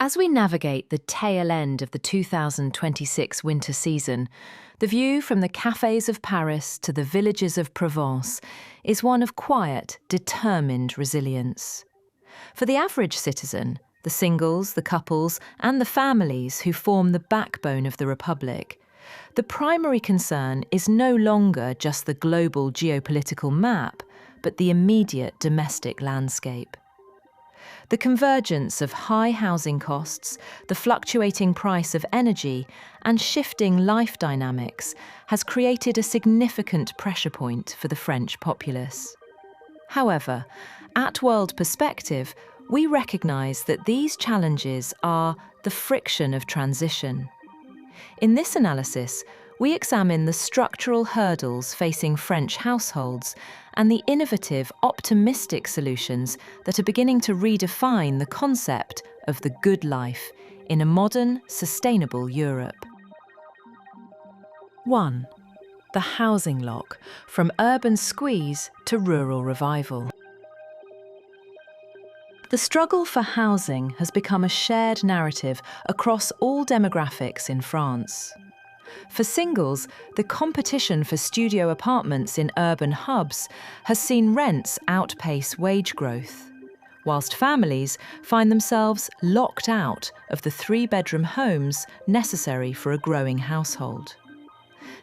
As we navigate the tail end of the 2026 winter season, the view from the cafes of Paris to the villages of Provence is one of quiet, determined resilience. For the average citizen, the singles, the couples, and the families who form the backbone of the Republic, the primary concern is no longer just the global geopolitical map, but the immediate domestic landscape. The convergence of high housing costs, the fluctuating price of energy, and shifting life dynamics has created a significant pressure point for the French populace. However, at World Perspective, we recognise that these challenges are the friction of transition. In this analysis, we examine the structural hurdles facing French households and the innovative, optimistic solutions that are beginning to redefine the concept of the good life in a modern, sustainable Europe. 1. The housing lock, from urban squeeze to rural revival. The struggle for housing has become a shared narrative across all demographics in France. For singles, the competition for studio apartments in urban hubs has seen rents outpace wage growth, whilst families find themselves locked out of the three-bedroom homes necessary for a growing household.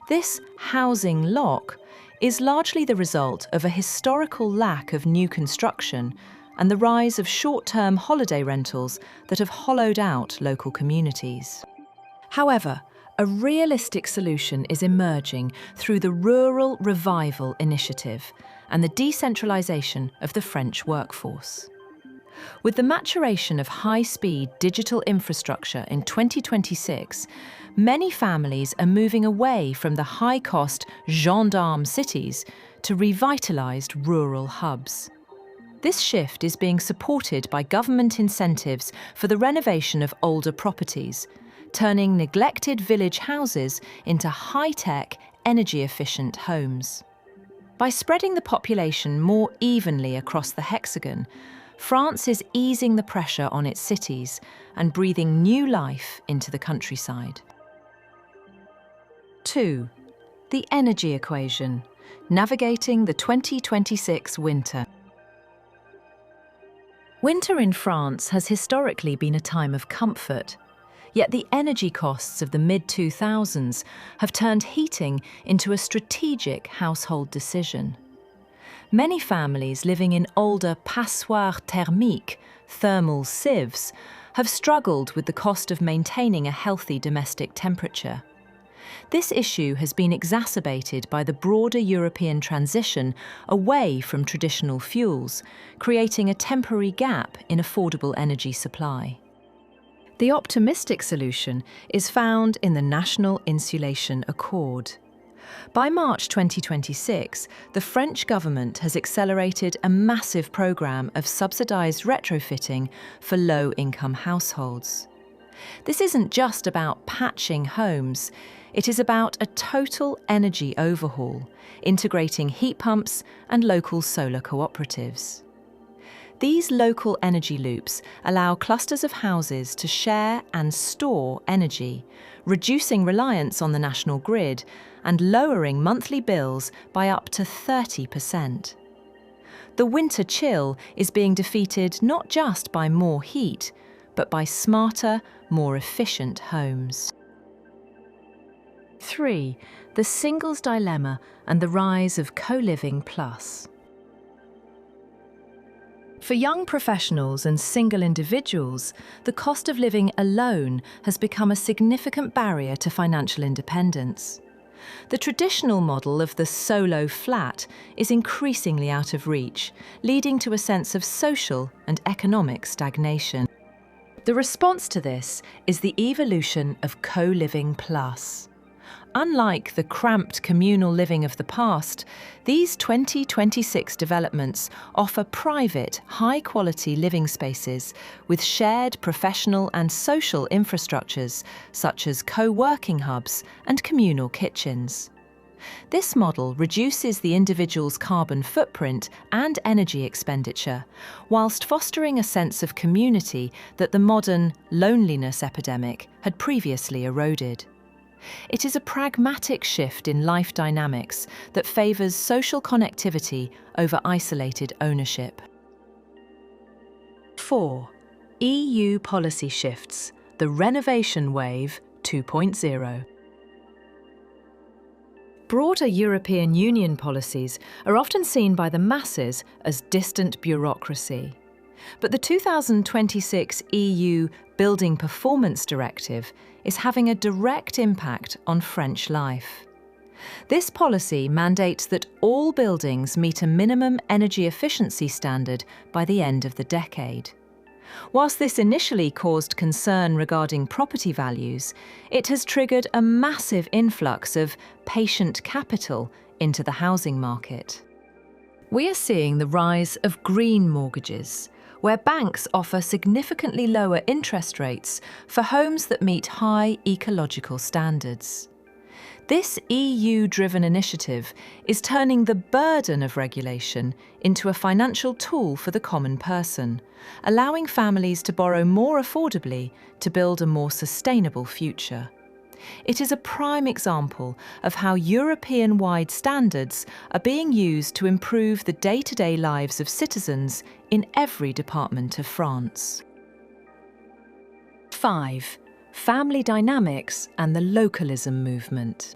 This housing lock is largely the result of a historical lack of new construction and the rise of short-term holiday rentals that have hollowed out local communities. However, a realistic solution is emerging through the Rural Revival Initiative and the decentralisation of the French workforce. With the maturation of high-speed digital infrastructure in 2026, many families are moving away from the high-cost gendarme cities to revitalised rural hubs. This shift is being supported by government incentives for the renovation of older properties, turning neglected village houses into high-tech, energy-efficient homes. By spreading the population more evenly across the hexagon, France is easing the pressure on its cities and breathing new life into the countryside. 2. The energy equation, navigating the 2026 winter. Winter in France has historically been a time of comfort. Yet the energy costs of the mid-2000s have turned heating into a strategic household decision. Many families living in older passoires thermiques, thermal sieves, have struggled with the cost of maintaining a healthy domestic temperature. This issue has been exacerbated by the broader European transition away from traditional fuels, creating a temporary gap in affordable energy supply. The optimistic solution is found in the National Insulation Accord. By March 2026, the French government has accelerated a massive programme of subsidised retrofitting for low-income households. This isn't just about patching homes, it is about a total energy overhaul, integrating heat pumps and local solar cooperatives. These local energy loops allow clusters of houses to share and store energy, reducing reliance on the national grid and lowering monthly bills by up to 30%. The winter chill is being defeated not just by more heat, but by smarter, more efficient homes. 3. The singles dilemma and the rise of co-living plus. For young professionals and single individuals, the cost of living alone has become a significant barrier to financial independence. The traditional model of the solo flat is increasingly out of reach, leading to a sense of social and economic stagnation. The response to this is the evolution of co-living plus. Unlike the cramped communal living of the past, these 2026 developments offer private, high-quality living spaces with shared professional and social infrastructures such as co-working hubs and communal kitchens. This model reduces the individual's carbon footprint and energy expenditure, whilst fostering a sense of community that the modern loneliness epidemic had previously eroded. It is a pragmatic shift in life dynamics that favours social connectivity over isolated ownership. 4. EU policy shifts, the Renovation Wave 2.0. Broader European Union policies are often seen by the masses as distant bureaucracy. But the 2026 EU Building Performance Directive is having a direct impact on French life. This policy mandates that all buildings meet a minimum energy efficiency standard by the end of the decade. Whilst this initially caused concern regarding property values, it has triggered a massive influx of patient capital into the housing market. We are seeing the rise of green mortgages, where banks offer significantly lower interest rates for homes that meet high ecological standards. This EU-driven initiative is turning the burden of regulation into a financial tool for the common person, allowing families to borrow more affordably to build a more sustainable future. It is a prime example of how European-wide standards are being used to improve the day-to-day lives of citizens in every department of France. 5. Family dynamics and the localism movement.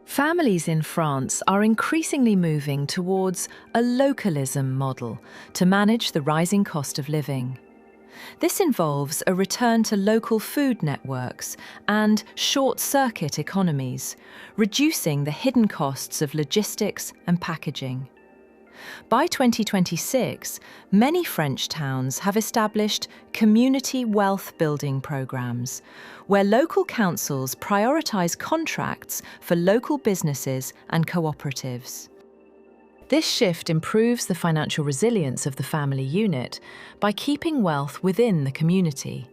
Families in France are increasingly moving towards a localism model to manage the rising cost of living. This involves a return to local food networks and short-circuit economies, reducing the hidden costs of logistics and packaging. By 2026, many French towns have established community wealth building programs, where local councils prioritise contracts for local businesses and cooperatives. This shift improves the financial resilience of the family unit by keeping wealth within the community.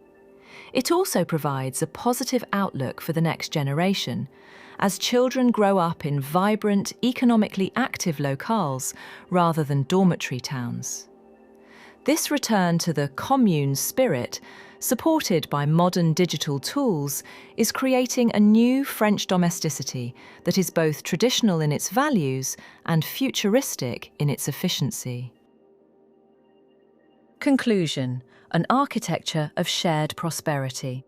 It also provides a positive outlook for the next generation, as children grow up in vibrant, economically active locales rather than dormitory towns. This return to the commune spirit, supported by modern digital tools, is creating a new French domesticity that is both traditional in its values and futuristic in its efficiency. Conclusion: an architecture of shared prosperity.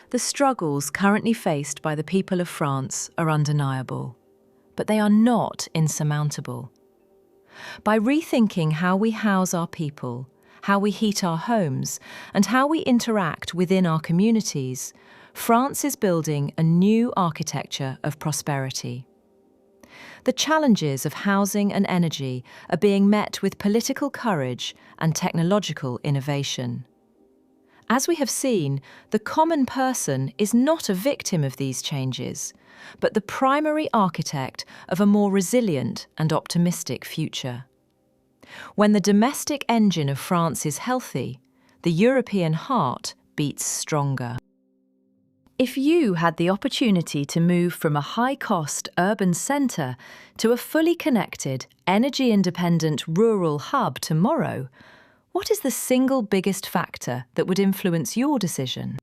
The struggles currently faced by the people of France are undeniable, but they are not insurmountable. By rethinking how we house our people, how we heat our homes, and how we interact within our communities, France is building a new architecture of prosperity. The challenges of housing and energy are being met with political courage and technological innovation. As we have seen, the common person is not a victim of these changes, but the primary architect of a more resilient and optimistic future. When the domestic engine of France is healthy, the European heart beats stronger. If you had the opportunity to move from a high-cost urban centre to a fully connected, energy-independent rural hub tomorrow, what is the single biggest factor that would influence your decision?